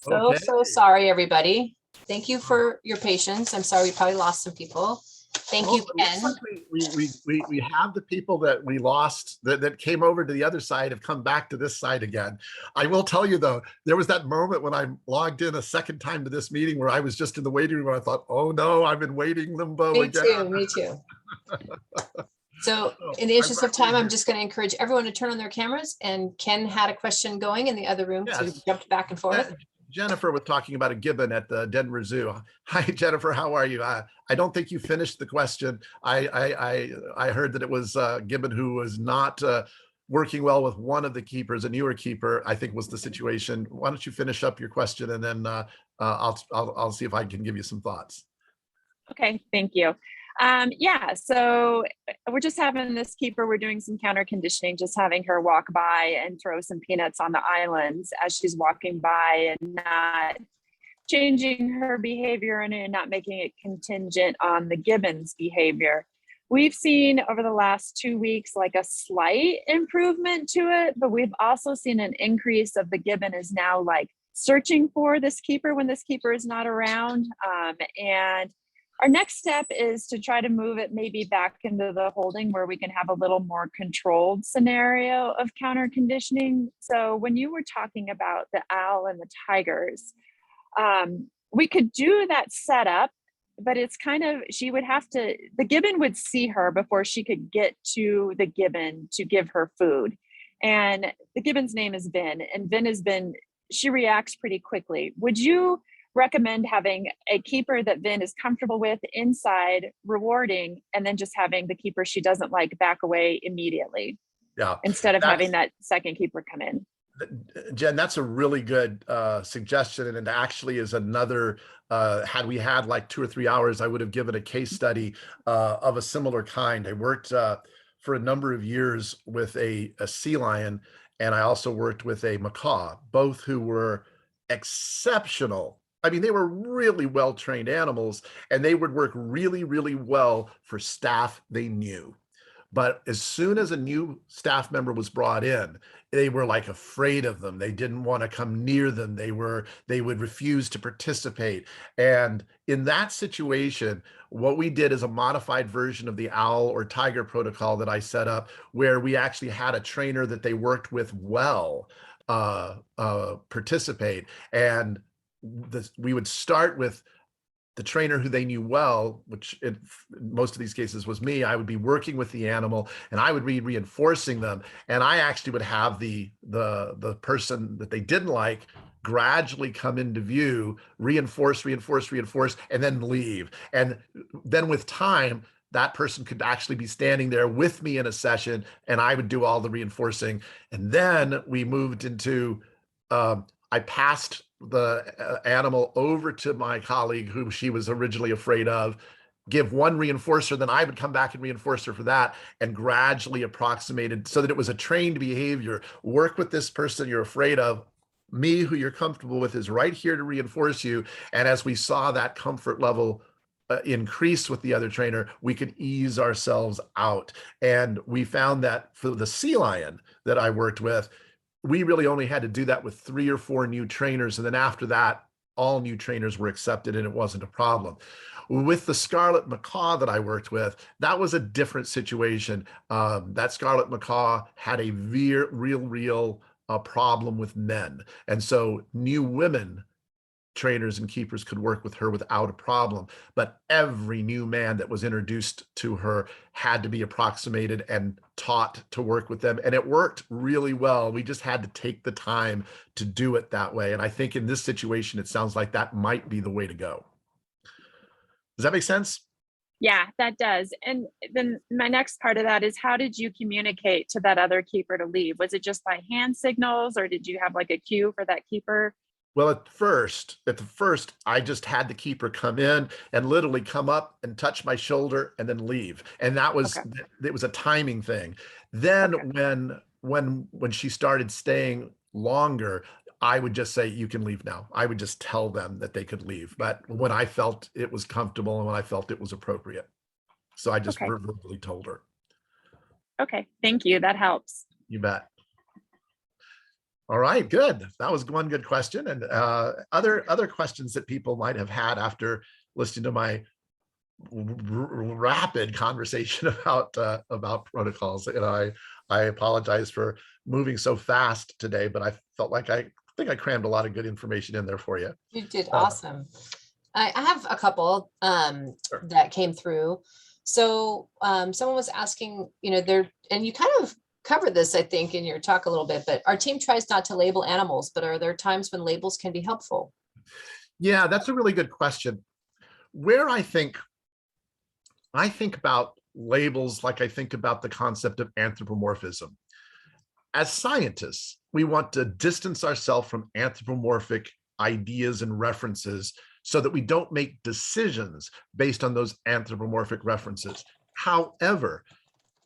Okay. So sorry, everybody. Thank you for your patience. I'm sorry we probably lost some people. Thank you, Well, it looks Ken. like we have the people that we lost that came over to the other side have come back to this side again. I will tell you though, there was that moment when I logged in a second time to this meeting where I was just in the waiting room and I thought, oh no, I've been waiting limbo Me again. too, me too. So in the interest of time, I'm just going to encourage everyone to turn on their cameras, and Ken had a question going in the other room, so we Yes. jumped back and forth. Jennifer was talking about a gibbon at the Denver Zoo. Hi, Jennifer. How are you? I don't think you finished the question. I heard that it was gibbon who was not working well with one of the keepers, a newer keeper, I think was the situation. Why don't you finish up your question, and then I'll see if I can give you some thoughts. Okay, thank you. Yeah, so we're just having this keeper, we're doing some counter conditioning, just having her walk by and throw some peanuts on the islands as she's walking by, and not changing her behavior and not making it contingent on the gibbon's behavior. We've seen over the last 2 weeks like a slight improvement to it, but we've also seen an increase of the gibbon is now like searching for this keeper when this keeper is not around. And our next step is to try to move it maybe back into the holding where we can have a little more controlled scenario of counter conditioning. So when you were talking about the owl and the tigers, we could do that setup, but it's kind of, she would have to, the gibbon would see her before she could get to the gibbon to give her food. And the gibbon's name is Vin, and Vin has been, she reacts pretty quickly. Would you recommend having a keeper that Vin is comfortable with inside, rewarding, and then just having the keeper she doesn't like back away immediately? Yeah. Instead of having that second keeper come in. Jen, that's a really good suggestion. And it actually is another, had we had like 2 or 3 hours, I would have given a case study of a similar kind. I worked for a number of years with a sea lion, and I also worked with a macaw, both who were exceptional. I mean, they were really well-trained animals, and they would work really, really well for staff they knew. But as soon as a new staff member was brought in, they were like afraid of them. They didn't want to come near them. They would refuse to participate. And in that situation, what we did is a modified version of the owl or tiger protocol that I set up, where we actually had a trainer that they worked with well participate. And we would start with the trainer who they knew well, which in most of these cases was me. I would be working with the animal and I would be reinforcing them. And I actually would have the person that they didn't like gradually come into view, reinforce, and then leave. And then with time, that person could actually be standing there with me in a session, and I would do all the reinforcing. And then we moved into, I passed the animal over to my colleague who she was originally afraid of, give one reinforcer, then I would come back and reinforce her for that, and gradually approximated so that it was a trained behavior. Work with this person you're afraid of. Me, who you're comfortable with, is right here to reinforce you. And as we saw that comfort level increase with the other trainer, we could ease ourselves out. And we found that for the sea lion that I worked with, we really only had to do that with 3 or 4 new trainers. And then after that, all new trainers were accepted and it wasn't a problem. With the scarlet macaw that I worked with, that was a different situation. That scarlet macaw had a real problem with men. And so new women trainers and keepers could work with her without a problem. But every new man that was introduced to her had to be approximated and taught to work with them. And it worked really well. We just had to take the time to do it that way. And I think in this situation, it sounds like that might be the way to go. Does that make sense? Yeah, that does. And then my next part of that is, how did you communicate to that other keeper to leave? Was it just by hand signals, or did you have like a cue for that keeper? Well, at the first, I just had the keeper come in and literally come up and touch my shoulder and then leave. And that was, okay. It was a timing thing. Then okay. when she started staying longer, I would just say, you can leave now. I would just tell them that they could leave. But when I felt it was comfortable and when I felt it was appropriate. So I just verbally told her. Okay, thank you. That helps. You bet. All right, good. That was one good question. And other questions that people might have had after listening to my rapid conversation about protocols. And I apologize for moving so fast today, but I felt like I think I crammed a lot of good information in there for you. You did awesome. I have a couple that came through. So someone was asking, and you kind of covered this, I think, in your talk a little bit, but our team tries not to label animals, but are there times when labels can be helpful? Yeah, that's a really good question. Where I think about labels like I think about the concept of anthropomorphism. As scientists, we want to distance ourselves from anthropomorphic ideas and references so that we don't make decisions based on those anthropomorphic references. However,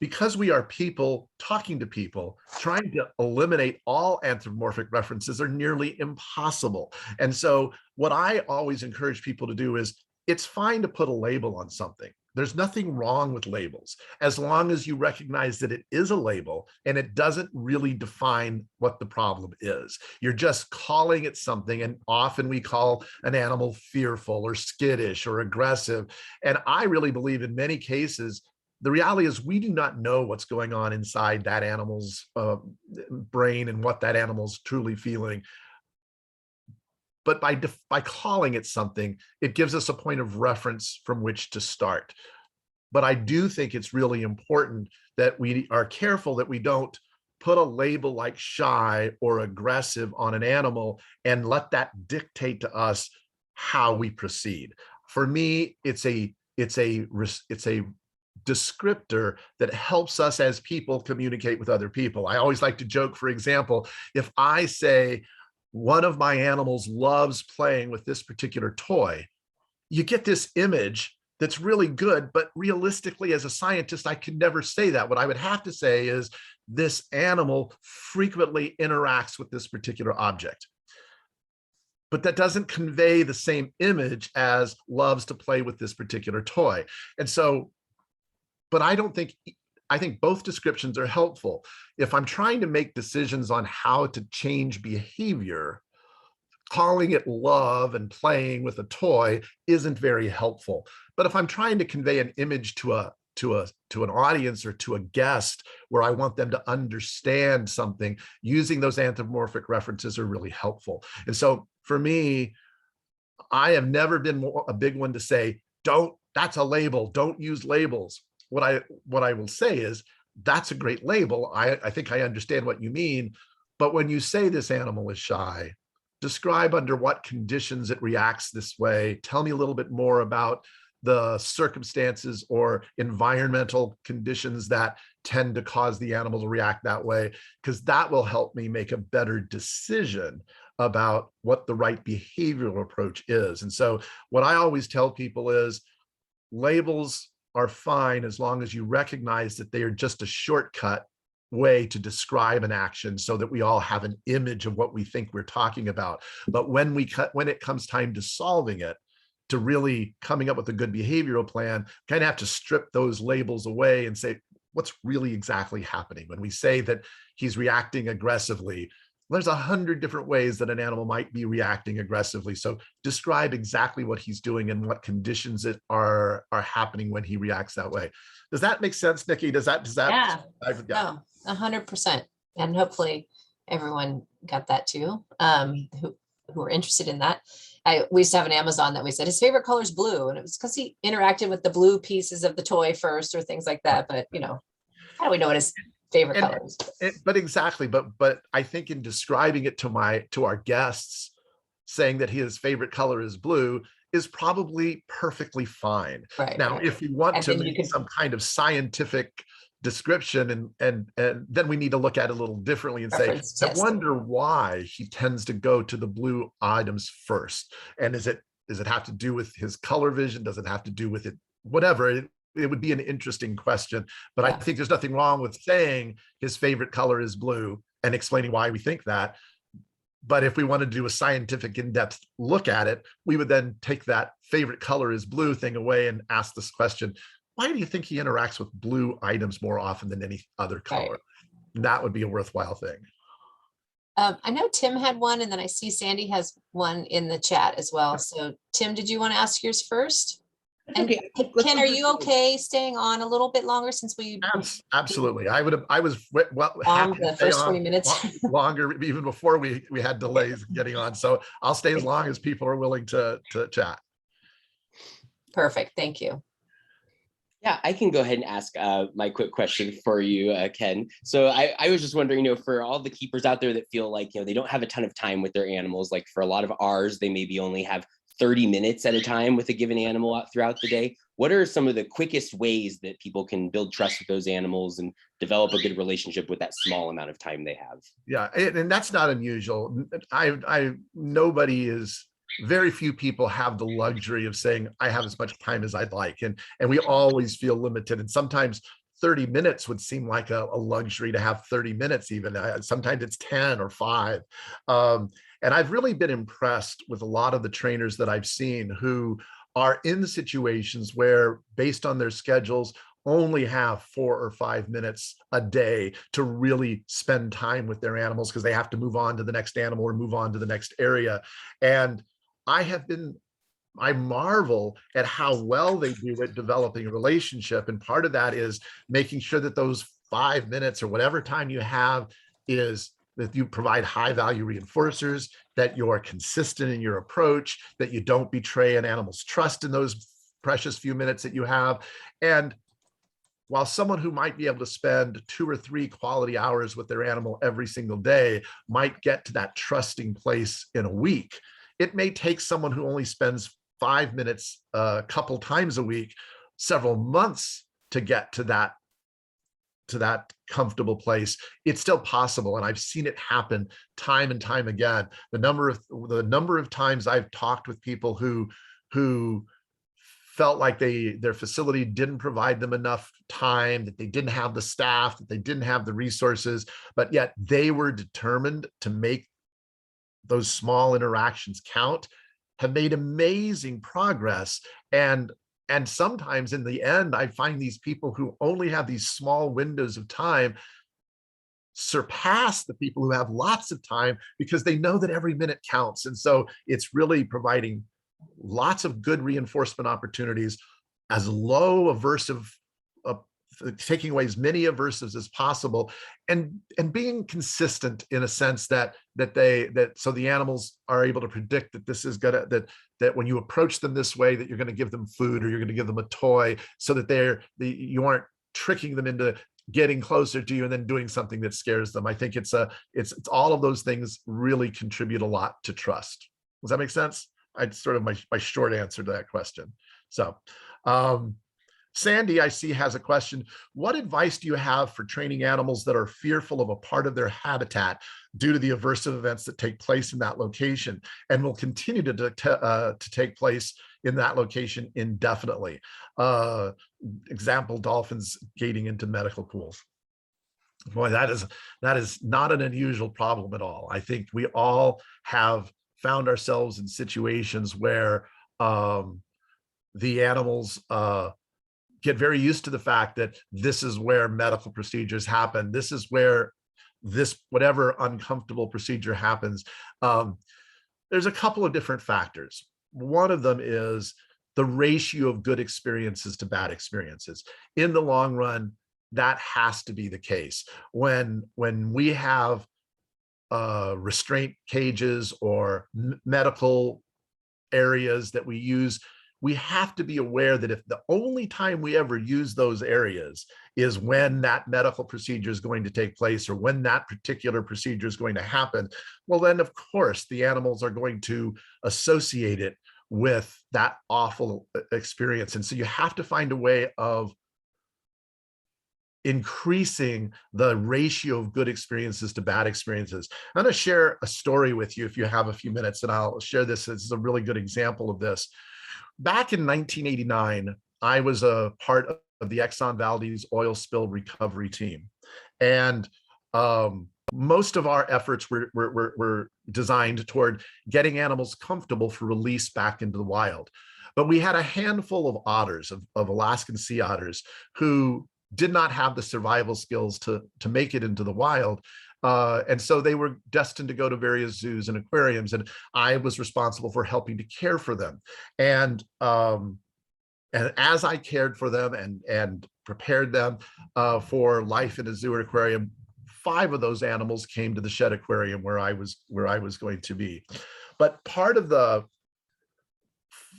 because we are people talking to people, trying to eliminate all anthropomorphic references are nearly impossible. And so what I always encourage people to do is, it's fine to put a label on something. There's nothing wrong with labels, as long as you recognize that it is a label and it doesn't really define what the problem is. You're just calling it something, and often we call an animal fearful or skittish or aggressive. And I really believe in many cases, the reality is we do not know what's going on inside that animal's brain and what that animal's truly feeling. But by calling it something, it gives us a point of reference from which to start. But I do think it's really important that we are careful that we don't put a label like shy or aggressive on an animal and let that dictate to us how we proceed. For me, it's a descriptor that helps us as people communicate with other people. I always like to joke, for example, if I say, one of my animals loves playing with this particular toy, you get this image that's really good, but realistically, as a scientist, I could never say that. What I would have to say is, this animal frequently interacts with this particular object. But that doesn't convey the same image as loves to play with this particular toy. And so, but I think both descriptions are helpful. If I'm trying to make decisions on how to change behavior, calling it love and playing with a toy isn't very helpful. But if I'm trying to convey an image to an audience or to a guest where I want them to understand something, using those anthropomorphic references are really helpful. And so for me, I have never been a big one to say, that's a label, don't use labels. What I will say is, that's a great label. I think I understand what you mean, but when you say this animal is shy, describe under what conditions it reacts this way. Tell me a little bit more about the circumstances or environmental conditions that tend to cause the animal to react that way, because that will help me make a better decision about what the right behavioral approach is. And so what I always tell people is, labels are fine as long as you recognize that they are just a shortcut way to describe an action so that we all have an image of what we think we're talking about. But when it comes time to solving it, to really coming up with a good behavioral plan, kind of have to strip those labels away and say, what's really exactly happening? When we say that he's reacting aggressively, there's 100 different ways that an animal might be reacting aggressively. So describe exactly what he's doing and what conditions are happening when he reacts that way. Does that make sense, Nikki? Does that? Yeah. No, 100%. And hopefully everyone got that too, who are interested in that. We used to have an Amazon that we said his favorite color is blue, and it was because he interacted with the blue pieces of the toy first or things like that. But how do we know what his favorite colors? But exactly. But I think in describing it to our guests, saying that his favorite color is blue is probably perfectly fine. Right. Now, if you want to make some kind of scientific description, and then we need to look at it a little differently and say, I wonder why he tends to go to the blue items first. And does it have to do with his color vision? Does it have to do with it? Whatever. It would be an interesting question, but I think there's nothing wrong with saying his favorite color is blue and explaining why we think that. But if we wanted to do a scientific in-depth look at it, we would then take that favorite color is blue thing away and ask this question, why do you think he interacts with blue items more often than any other color? Right. That would be a worthwhile thing. I know Tim had one, and then I see Sandy has one in the chat as well. So Tim, did you want to ask yours first? And Okay, Ken, are you okay staying on a little bit longer since we Absolutely. I was well on happy to the stay first on 20 minutes? longer, even before we had delays getting on. So I'll stay as long as people are willing to chat. Perfect. Thank you. Yeah, I can go ahead and ask my quick question for you, Ken. So I was just wondering, for all the keepers out there that feel like, they don't have a ton of time with their animals, like for a lot of ours, they maybe only have 30 minutes at a time with a given animal out throughout the day. What are some of the quickest ways that people can build trust with those animals and develop a good relationship with that small amount of time they have? Yeah, and that's not unusual. Very few people have the luxury of saying, I have as much time as I'd like. And we always feel limited. And sometimes 30 minutes would seem like a luxury to have 30 minutes even. Sometimes it's 10 or 5. And I've really been impressed with a lot of the trainers that I've seen who are in situations where, based on their schedules, only have 4 or 5 minutes a day to really spend time with their animals because they have to move on to the next animal or move on to the next area. And I marvel at how well they do at developing a relationship. And part of that is making sure that those 5 minutes or whatever time you have is that you provide high value reinforcers, that you're consistent in your approach, that you don't betray an animal's trust in those precious few minutes that you have. And while someone who might be able to spend 2 or 3 quality hours with their animal every single day might get to that trusting place in a week, it may take someone who only spends 5 minutes a couple times a week several months to get to that comfortable place. It's still possible, and I've seen it happen time and time again. The number of times I've talked with people who felt like their facility didn't provide them enough time, that they didn't have the staff, that they didn't have the resources, but yet they were determined to make those small interactions count, have made amazing progress. And sometimes in the end, I find these people who only have these small windows of time surpass the people who have lots of time because they know that every minute counts. And so it's really providing lots of good reinforcement opportunities, as low aversive, taking away as many aversives as possible, and being consistent in a sense that so the animals are able to predict that this is gonna, that when you approach them this way, that you're going to give them food or you're going to give them a toy, so that you aren't tricking them into getting closer to you and then doing something that scares them. I think it's all of those things really contribute a lot to trust. Does that make sense? I'd sort of my short answer to that question. So Sandy, I see, has a question. What advice do you have for training animals that are fearful of a part of their habitat due to the aversive events that take place in that location and will continue to take place in that location indefinitely? Example, dolphins gating into medical pools. Boy, that is not an unusual problem at all. I think we all have found ourselves in situations where the animals get very used to the fact that this is where medical procedures happen. This is where whatever uncomfortable procedure happens. There's a couple of different factors. One of them is the ratio of good experiences to bad experiences. In the long run, that has to be the case. When we have restraint cages or medical areas that we use, we have to be aware that if the only time we ever use those areas is when that medical procedure is going to take place or when that particular procedure is going to happen, well, then of course the animals are going to associate it with that awful experience. And so you have to find a way of increasing the ratio of good experiences to bad experiences. I'm going to share a story with you if you have a few minutes, and I'll share this. This is a really good example of this. Back in 1989, I was a part of the Exxon Valdez oil spill recovery team. And most of our efforts were designed toward getting animals comfortable for release back into the wild. But we had a handful of otters, of Alaskan sea otters, who did not have the survival skills to make it into the wild. And so they were destined to go to various zoos and aquariums, and I was responsible for helping to care for them. And as I cared for them and prepared them for life in a zoo or aquarium, 5 of those animals came to the shed aquarium where I was going to be. But part of the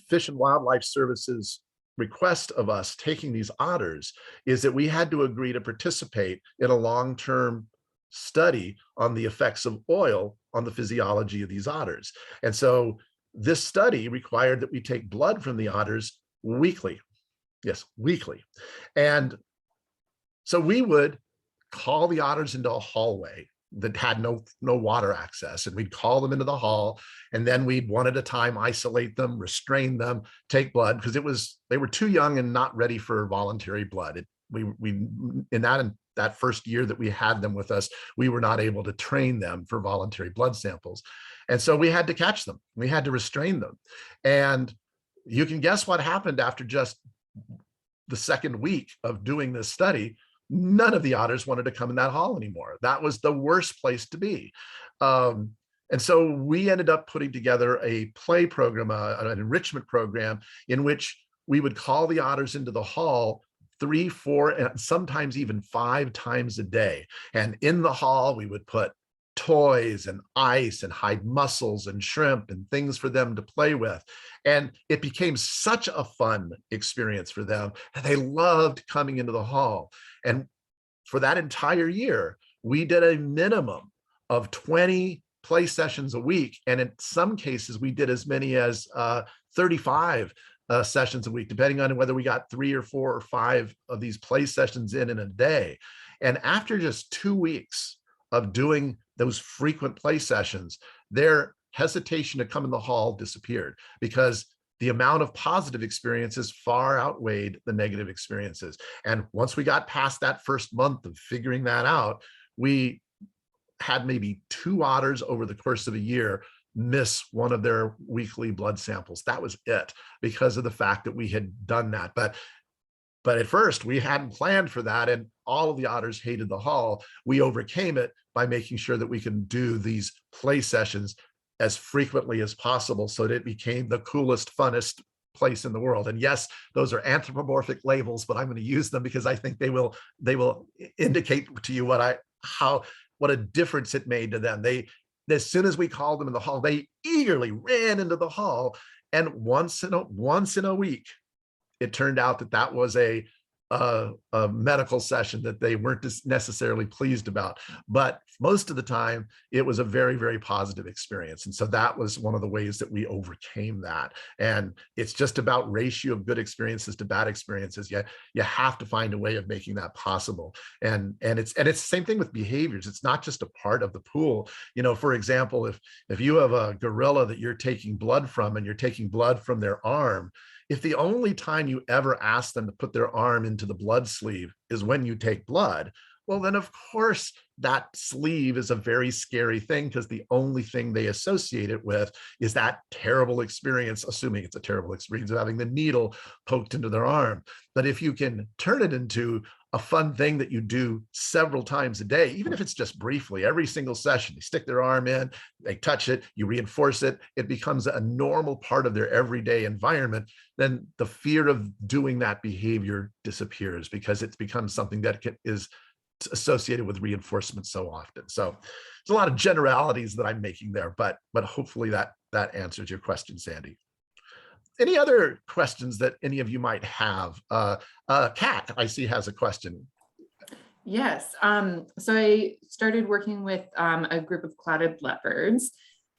Fish and Wildlife Service's request of us taking these otters is that we had to agree to participate in a long-term study on the effects of oil on the physiology of these otters. And so this study required that we take blood from the otters weekly. Yes, weekly. And so we would call the otters into a hallway that had no water access, and we'd call them into the hall, and then we'd one at a time isolate them, restrain them, take blood, because they were too young and not ready for voluntary blood. We in that first year that we had them with us, we were not able to train them for voluntary blood samples. And so we had to catch them. We had to restrain them. And you can guess what happened after just the second week of doing this study. None of the otters wanted to come in that hall anymore. That was the worst place to be. And so we ended up putting together a play program, an enrichment program, in which we would call the otters into the hall 3, 4, and sometimes even 5 times a day. And in the hall, we would put toys and ice and hide mussels and shrimp and things for them to play with. And it became such a fun experience for them. And they loved coming into the hall. And for that entire year, we did a minimum of 20 play sessions a week. And in some cases, we did as many as 35 sessions a week, depending on whether we got 3 or 4 or 5 of these play sessions in a day. And after just 2 weeks of doing those frequent play sessions, their hesitation to come in the hall disappeared, because the amount of positive experiences far outweighed the negative experiences. And once we got past that first month of figuring that out, we had maybe 2 otters over the course of a year miss one of their weekly blood samples. That was it, because of the fact that we had done that. But at first, we hadn't planned for that, and all of the otters hated the hall. We overcame it by making sure that we can do these play sessions as frequently as possible, so that it became the coolest, funnest place in the world. And yes, those are anthropomorphic labels, but I'm going to use them because I think they will indicate to you what a difference it made to them. As soon as we called them in the hall, they eagerly ran into the hall, and once in a week, it turned out that was a medical session that they weren't necessarily pleased about. But most of the time, it was a very, very positive experience. And so that was one of the ways that we overcame that. And it's just about ratio of good experiences to bad experiences. You have to find a way of making that possible. And it's the same thing with behaviors. It's not just a part of the pool. For example, if you have a gorilla that you're taking blood from, and you're taking blood from their arm, if the only time you ever ask them to put their arm into the blood sleeve is when you take blood, well, then of course that sleeve is a very scary thing, because the only thing they associate it with is that terrible experience, assuming it's a terrible experience, of having the needle poked into their arm. But if you can turn it into a fun thing that you do several times a day, even if it's just briefly, every single session, they stick their arm in, they touch it, you reinforce it, it becomes a normal part of their everyday environment, then the fear of doing that behavior disappears, because it's become something that is associated with reinforcement so often. So there's a lot of generalities that I'm making there, but hopefully that answers your question, Sandy. Any other questions that any of you might have? Kat, I see, has a question. Yes. So I started working with a group of clouded leopards,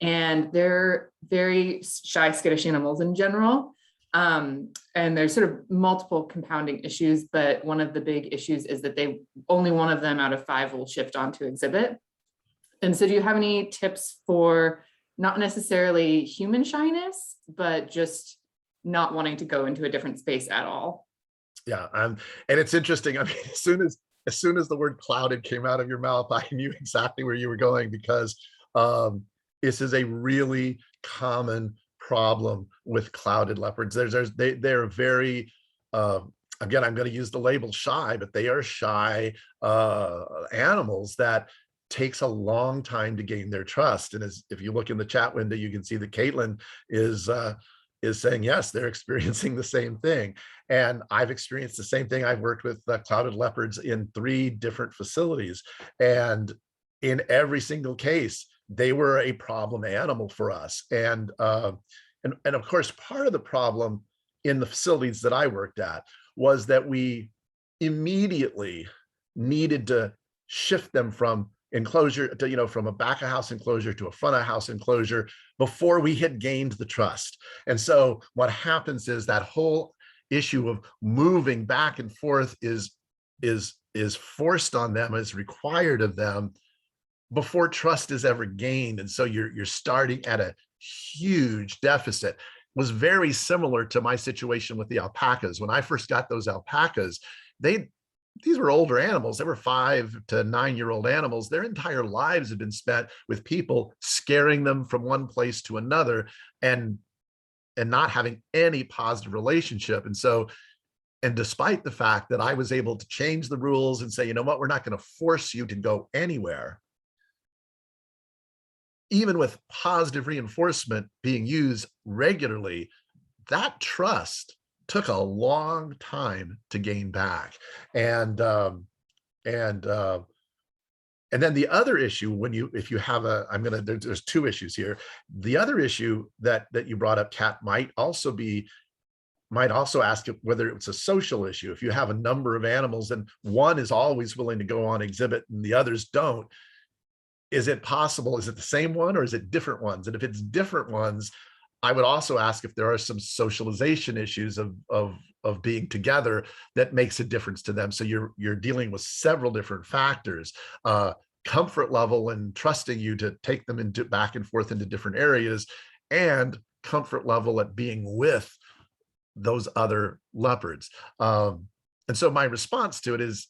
and they're very shy, skittish animals in general. And there's sort of multiple compounding issues, but one of the big issues is that only one of them out of 5 will shift onto exhibit. And so do you have any tips for not necessarily human shyness, but just not wanting to go into a different space at all? Yeah, and it's interesting. I mean, as soon as the word clouded came out of your mouth, I knew exactly where you were going, because this is a really common problem with clouded leopards. They're very, again, I'm going to use the label shy, but they are shy animals that takes a long time to gain their trust. And if you look in the chat window, you can see that Caitlin is saying, yes, they're experiencing the same thing. And I've experienced the same thing. I've worked with clouded leopards in 3 different facilities. And in every single case, they were a problem animal for us. And of course, part of the problem in the facilities that I worked at was that we immediately needed to shift them from enclosure to, from a back of house enclosure to a front of house enclosure before we had gained the trust. And so what happens is that whole issue of moving back and forth is forced on them, is required of them before trust is ever gained. And so you're starting at a huge deficit. It was very similar to my situation with the alpacas. When I first got those alpacas, these were older animals. They were 5 to 9-year-old animals. Their entire lives had been spent with people scaring them from one place to another and not having any positive relationship. And despite the fact that I was able to change the rules and say, you know what, we're not going to force you to go anywhere, even with positive reinforcement being used regularly, that trust took a long time to gain back. And then the other issue, if you have there's 2 issues here. The other issue that you brought up, Kat, might also ask whether it's a social issue. If you have a number of animals and one is always willing to go on exhibit and the others don't, is it possible? Is it the same one or is it different ones? And if it's different ones, I would also ask if there are some socialization issues of being together that makes a difference to them. So you're dealing with several different factors, comfort level and trusting you to take them into back and forth into different areas, and comfort level at being with those other leopards. And so my response to it is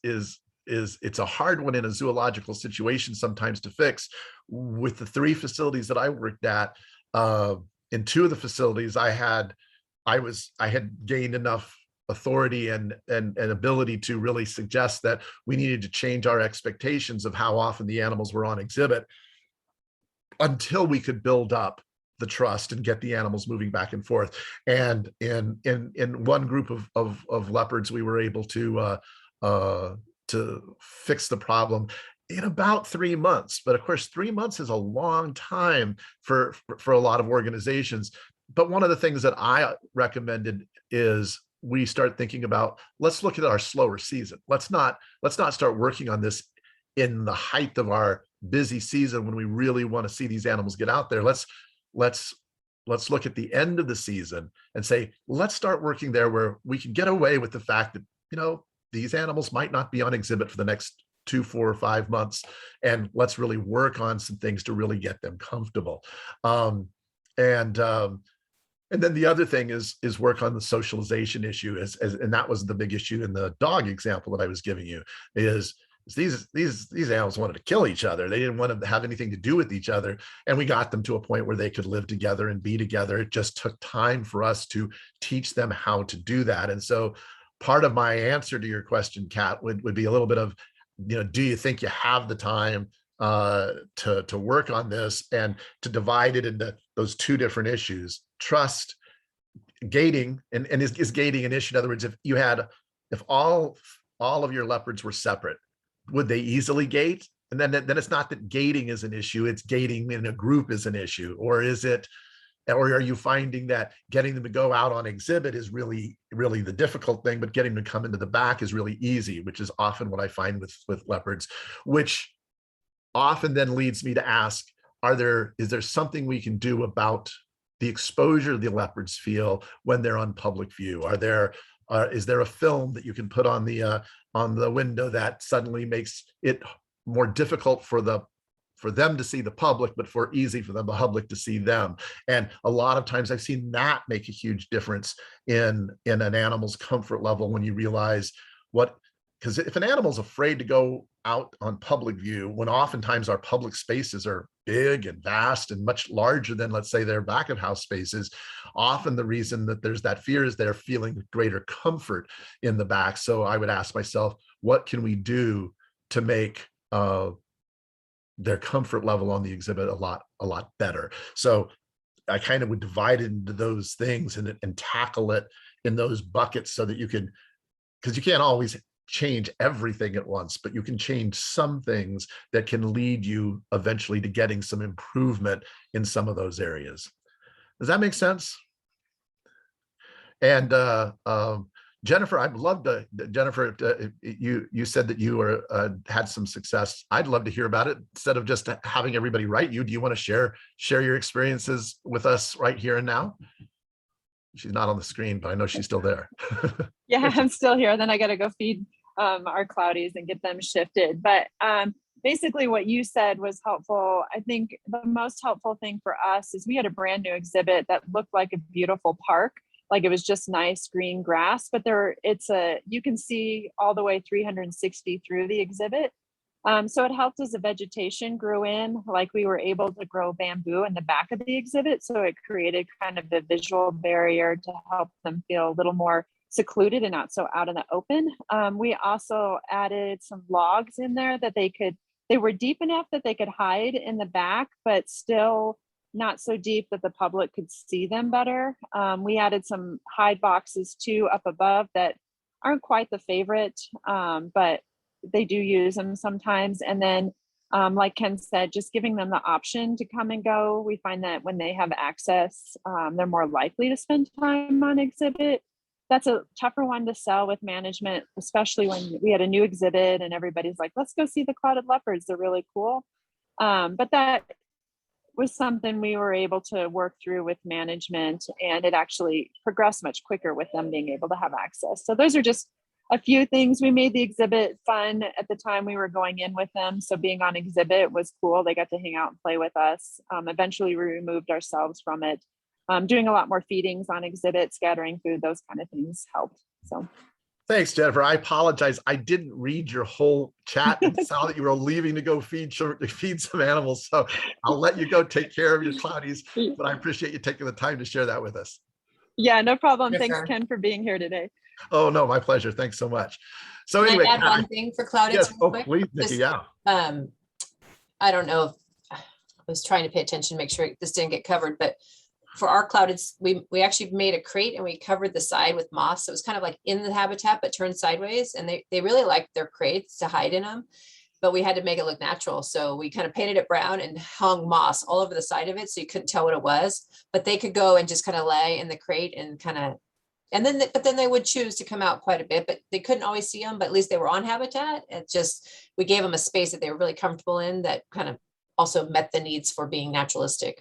it's a hard one in a zoological situation sometimes to fix. With the 3 facilities that I worked at, in 2 of the facilities, I had gained enough authority and ability to really suggest that we needed to change our expectations of how often the animals were on exhibit until we could build up the trust and get the animals moving back and forth. And in one group of leopards, we were able to fix the problem in about 3 months. But of course, 3 months is a long time for a lot of organizations. But one of the things that I recommended is we start thinking about, let's look at our slower season. Let's not start working on this in the height of our busy season when we really want to see these animals get out there. Let's look at the end of the season and say, let's start working there where we can get away with the fact that, these animals might not be on exhibit for the next 2, 4, or 5 months. And let's really work on some things to really get them comfortable. And then the other thing is work on the socialization issue, and that was the big issue in the dog example that I was giving you, is these animals wanted to kill each other. They didn't want to have anything to do with each other. And we got them to a point where they could live together and be together. It just took time for us to teach them how to do that. And so part of my answer to your question, Kat, would be a little bit of, do you think you have the time to work on this and to divide it into those 2 different issues, trust, gating, and is gating an issue? In other words, if all of your leopards were separate, would they easily gate? And then it's not that gating is an issue, it's gating in a group is an issue. Or are you finding that getting them to go out on exhibit is really, really the difficult thing, but getting them to come into the back is really easy, which is often what I find with leopards, which often then leads me to ask, is there something we can do about the exposure the leopards feel when they're on public view? Is there a film that you can put on the window that suddenly makes it more difficult for them to see the public, but easy for the public to see them? And a lot of times I've seen that make a huge difference in an animal's comfort level when you realize because if an animal's afraid to go out on public view, when oftentimes our public spaces are big and vast and much larger than, let's say, their back of house spaces, often the reason that there's that fear is they're feeling greater comfort in the back. So I would ask myself, what can we do to make their comfort level on the exhibit a lot better. So I kind of would divide it into those things and tackle it in those buckets so that you can, because you can't always change everything at once, but you can change some things that can lead you eventually to getting some improvement in some of those areas. Does that make sense? And Jennifer, I'd love to, Jennifer, you said that you were had some success. I'd love to hear about it instead of just having everybody write you. Do you want to share your experiences with us right here and now? She's not on the screen, but I know she's still there. Yeah, I'm still here. Then I got to go feed our cloudies and get them shifted. But basically what you said was helpful. I think the most helpful thing for us is we had a brand new exhibit that looked like a beautiful park. Like it was just nice green grass, but you can see all the way 360 through the exhibit. So it helped as the vegetation grew in, like we were able to grow bamboo in the back of the exhibit. So it created kind of a visual barrier to help them feel a little more secluded and not so out in the open. We also added some logs in there that they were deep enough that they could hide in the back, but still not so deep that the public could see them better. We added some hide boxes too up above that aren't quite the favorite, but they do use them sometimes. And then like Ken said, just giving them the option to come and go. We find that when they have access, they're more likely to spend time on exhibit. That's a tougher one to sell with management, especially when we had a new exhibit and everybody's like, let's go see the clouded leopards. They're really cool. But that was something we were able to work through with management, and it actually progressed much quicker with them being able to have access. So those are just a few things. We made the exhibit fun at the time we were going in with them. So being on exhibit was cool. They got to hang out and play with us. Eventually we removed ourselves from it. Doing a lot more feedings on exhibit, scattering food, those kind of things helped. So thanks, Jennifer. I apologize. I didn't read your whole chat and saw that you were leaving to go feed some animals. So I'll let you go take care of your cloudies, but I appreciate you taking the time to share that with us. Yeah, no problem. Yes, Thanks, sir. Ken, for being here today. Oh, no, my pleasure. Thanks so much. So Can anyway, I add one thing for clouded? yes, real oh, quick? please, Nikki, yeah. I don't know if I was trying to pay attention, make sure this didn't get covered, but for our clouded, we actually made a crate and we covered the side with moss. So it was kind of like in the habitat, but turned sideways. And they really liked their crates to hide in them, but we had to make it look natural. So we kind of painted it brown and hung moss all over the side of it. So you couldn't tell what it was, but they could go and just kind of lay in the crate and kind of, and then, but then they would choose to come out quite a bit, but they couldn't always see them, but at least they were on habitat. It just, we gave them a space that they were really comfortable in that kind of also met the needs for being naturalistic.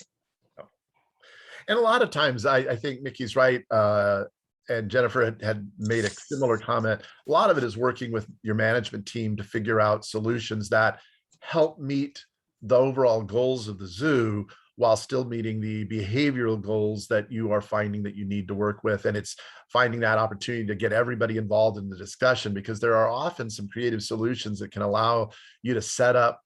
And a lot of times, I think Nikki's right, and Jennifer had made a similar comment. A lot of it is working with your management team to figure out solutions that help meet the overall goals of the zoo while still meeting the behavioral goals that you are finding that you need to work with. And it's finding that opportunity to get everybody involved in the discussion, because there are often some creative solutions that can allow you to set up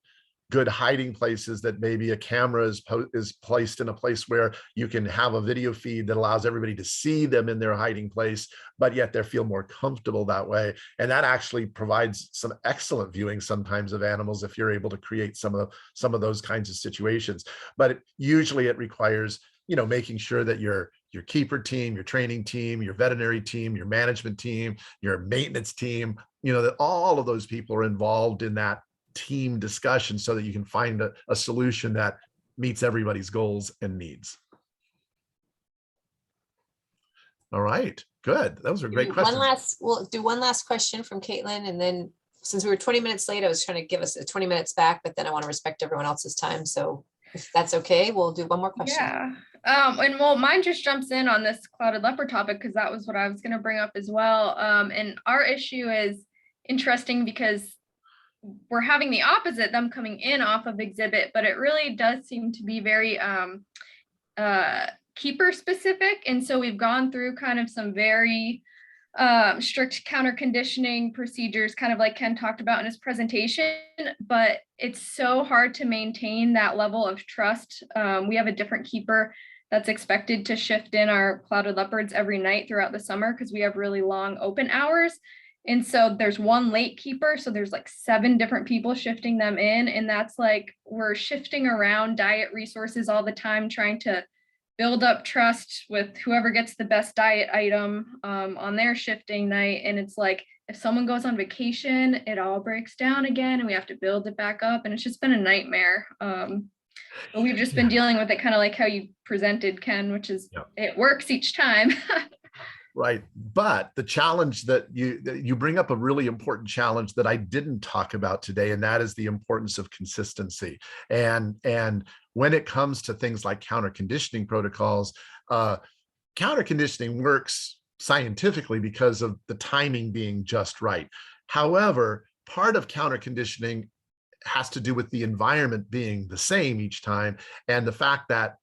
good hiding places, that maybe a camera is placed in a place where you can have a video feed that allows everybody to see them in their hiding place, but yet they feel more comfortable that way. And that actually provides some excellent viewing sometimes of animals if you're able to create some of those kinds of situations. But usually it requires, making sure that your keeper team, your training team, your veterinary team, your management team, your maintenance team, that all of those people are involved in that team discussion so that you can find a solution that meets everybody's goals and needs. All right, good. Those are great questions. We'll do one last question from Caitlin, and then since we were 20 minutes late, I was trying to give us 20 minutes back, but then I want to respect everyone else's time. So if that's okay, we'll do one more question. Yeah. And well, mine just jumps in on this clouded leopard topic because that was what I was going to bring up as well. And our issue is interesting because we're having the opposite, them coming in off of exhibit, but it really does seem to be very keeper specific. And so we've gone through kind of some very strict counter conditioning procedures, kind of like Ken talked about in his presentation, but it's so hard to maintain that level of trust. We have a different keeper that's expected to shift in our clouded leopards every night throughout the summer because we have really long open hours. And so there's one late keeper. So there's like 7 different people shifting them in. And that's like, we're shifting around diet resources all the time, trying to build up trust with whoever gets the best diet item on their shifting night. And it's like, if someone goes on vacation, it all breaks down again and we have to build it back up. And it's just been a nightmare. But we've just been dealing with it kind of like how you presented, Ken, which is it works each time. Right. But the challenge that you bring up, a really important challenge that I didn't talk about today, and that is the importance of consistency. And when it comes to things like counter conditioning protocols, counter conditioning works scientifically because of the timing being just right. However, part of counter conditioning has to do with the environment being the same each time, and the fact that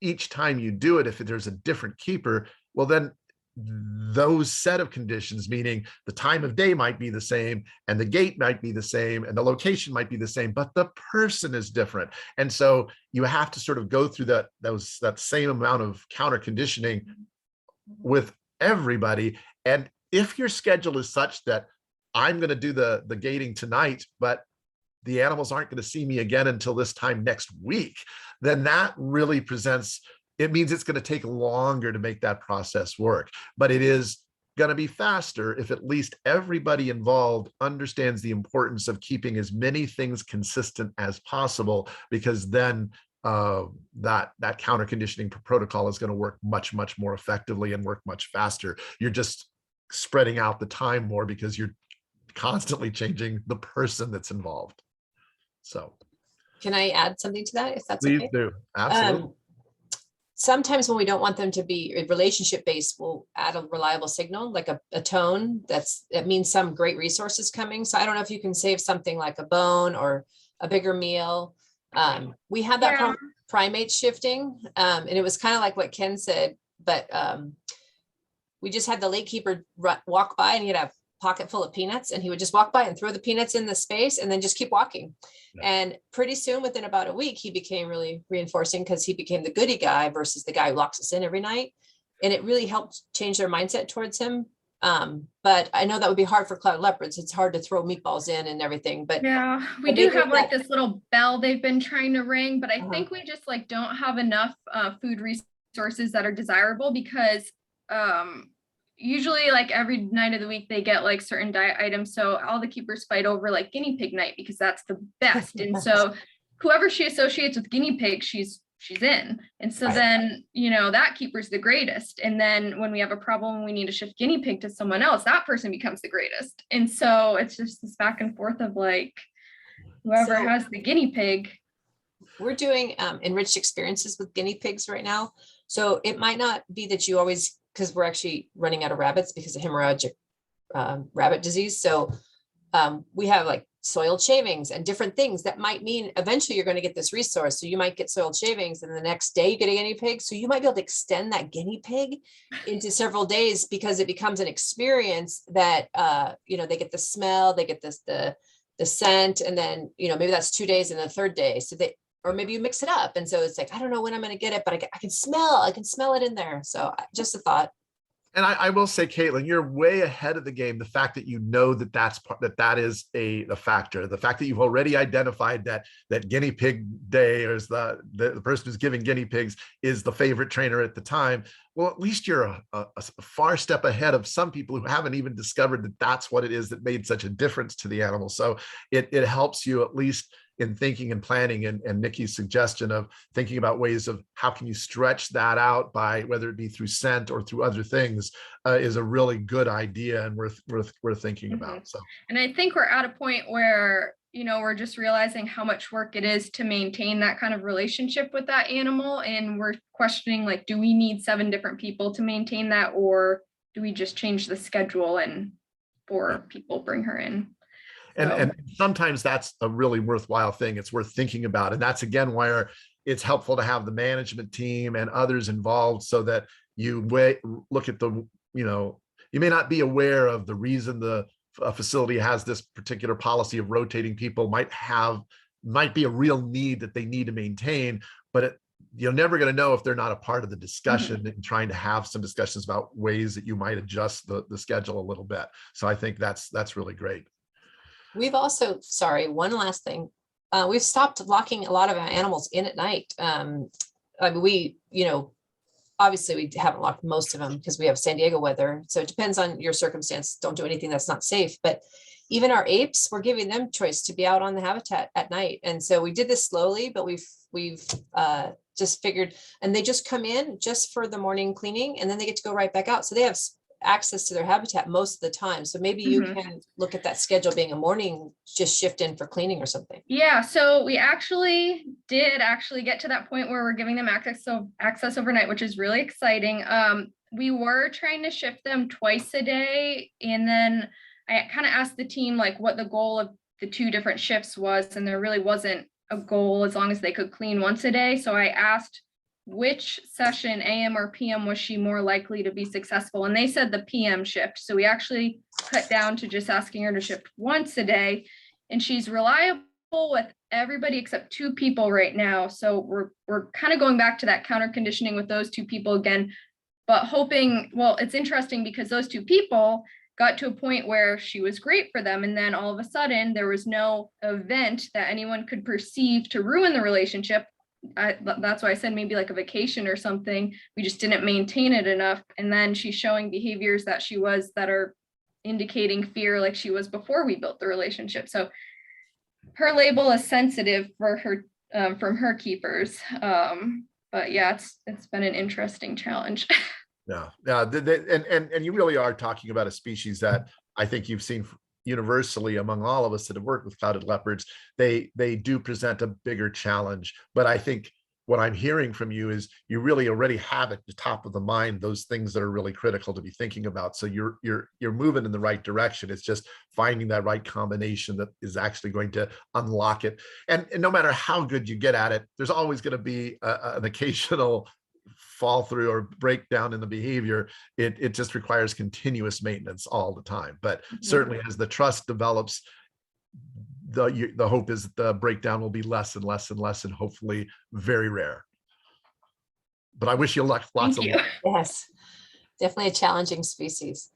each time you do it, if there's a different keeper, well, then those set of conditions, meaning the time of day might be the same and the gate might be the same and the location might be the same, but the person is different. And so you have to sort of go through that same amount of counter conditioning with everybody. And if your schedule is such that I'm going to do the gating tonight, but the animals aren't going to see me again until this time next week, then that really it means it's going to take longer to make that process work. But it is going to be faster if at least everybody involved understands the importance of keeping as many things consistent as possible, because then that counter conditioning protocol is going to work much, much more effectively and work much faster. You're just spreading out the time more because you're constantly changing the person that's involved. So Can I add something to that, if that's please okay? do. Absolutely. Sometimes when we don't want them to be relationship based, we'll add a reliable signal, like a tone that means some great resource is coming. So I don't know if you can save something like a bone or a bigger meal. We had that from primate shifting, and it was kind of like what Ken said, but we just had the late keeper walk by, and he had a pocket full of peanuts, and he would just walk by and throw the peanuts in the space and then just keep walking. Yeah. And pretty soon, within about a week, he became really reinforcing, because he became the goody guy versus the guy who locks us in every night. And it really helped change their mindset towards him. But I know that would be hard for cloud leopards. It's hard to throw meatballs in and everything, but yeah, we do have like this little bell they've been trying to ring, but I think we just like don't have enough food resources that are desirable, because usually like every night of the week they get like certain diet items. So all the keepers fight over like guinea pig night, because that's the best. And so whoever she associates with guinea pig, she's in. And so then, that keeper's the greatest. And then when we have a problem, we need to shift guinea pig to someone else, that person becomes the greatest. And so it's just this back and forth of like, whoever has the guinea pig. We're doing enriched experiences with guinea pigs right now. So it might not be that you always, because we're actually running out of rabbits because of hemorrhagic rabbit disease. So we have like soiled shavings and different things that might mean eventually you're going to get this resource. So you might get soiled shavings and the next day you get a guinea pig. So you might be able to extend that guinea pig into several days, because it becomes an experience that, they get the smell, they get the scent, and then, maybe that's 2 days and the third day. So or maybe you mix it up. And so it's like, I don't know when I'm going to get it, but I can smell it in there. So just a thought. And I will say, Caitlin, you're way ahead of the game. The fact that that is a factor. The fact that you've already identified that guinea pig day, or is the person who's giving guinea pigs is the favorite trainer at the time. Well, at least you're a far step ahead of some people who haven't even discovered that that's what it is that made such a difference to the animal. So it helps you at least in thinking and planning, and Nikki's suggestion of thinking about ways of how can you stretch that out by whether it be through scent or through other things is a really good idea, and worth thinking about. So, and I think we're at a point where we're just realizing how much work it is to maintain that kind of relationship with that animal, and we're questioning, like, do we need 7 different people to maintain that, or do we just change the schedule and 4 people bring her in? And sometimes that's a really worthwhile thing. It's worth thinking about. And that's, again, where it's helpful to have the management team and others involved, so that you look at you may not be aware of the reason the facility has this particular policy of rotating people, might be a real need that they need to maintain, but you're never going to know if they're not a part of the discussion and trying to have some discussions about ways that you might adjust the schedule a little bit. So I think that's really great. We've also, sorry, one last thing. We've stopped locking a lot of our animals in at night. I mean, obviously we haven't locked most of them because we have San Diego weather. So it depends on your circumstance. Don't do anything that's not safe. But even our apes, we're giving them choice to be out on the habitat at night. And so we did this slowly, but we've just figured, and they just come in just for the morning cleaning, and then they get to go right back out. So they have access to their habitat most of the time. So maybe you can look at that schedule being a morning, just shift in for cleaning or something. Yeah, so we did get to that point where we're giving them access overnight, which is really exciting. We were trying to shift them twice a day, and then I kind of asked the team like what the goal of the 2 different shifts was, and there really wasn't a goal as long as they could clean once a day. So I asked which session, AM or PM, was she more likely to be successful? And they said the PM shift. So we actually cut down to just asking her to shift once a day, and she's reliable with everybody except 2 people right now. So we're kind of going back to that counter conditioning with those 2 people again, but hoping, well, it's interesting because those 2 people got to a point where she was great for them. And then all of a sudden there was no event that anyone could perceive to ruin the relationship. That's why I said maybe like a vacation or something. We just didn't maintain it enough. And then she's showing behaviors that are indicating fear like she was before we built the relationship. So her label is sensitive for her from her keepers. But yeah, it's been an interesting challenge. Yeah, and you really are talking about a species that I think you've seen universally among all of us that have worked with clouded leopards. They do present a bigger challenge, but I think what I'm hearing from you is you really already have at the top of the mind those things that are really critical to be thinking about. So you're moving in the right direction. It's just finding that right combination that is actually going to unlock it. And no matter how good you get at it, there's always going to be an occasional fall through or breakdown in the behavior. It just requires continuous maintenance all the time. But certainly as the trust develops, the hope is that the breakdown will be less and less and less, and hopefully very rare. But I wish you luck. Lots of luck. Yes, definitely a challenging species.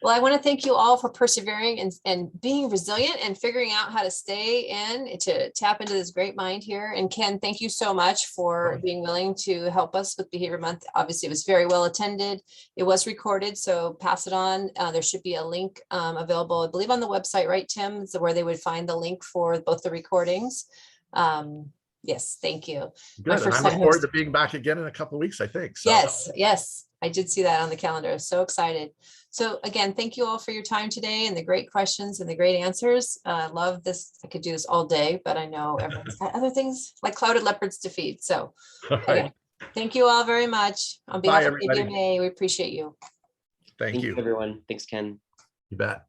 Well, I want to thank you all for persevering and being resilient and figuring out how to stay in to tap into this great mind here. And Ken, thank you so much for being willing to help us with Behavior Month. Obviously, it was very well attended. It was recorded, so pass it on. There should be a link available, I believe, on the website, right, Tim? So where they would find the link for both the recordings. Yes, thank you. Good. And I look forward to being back again in a couple of weeks, I think. So. Yes. I did see that on the calendar. So excited. So again, thank you all for your time today and the great questions and the great answers. Love this. I could do this all day, but I know everyone's got other things like clouded leopards to feed. So again, thank you all very much. On behalf of ABMA, we appreciate you. Thank you, everyone. Thanks, Ken. You bet.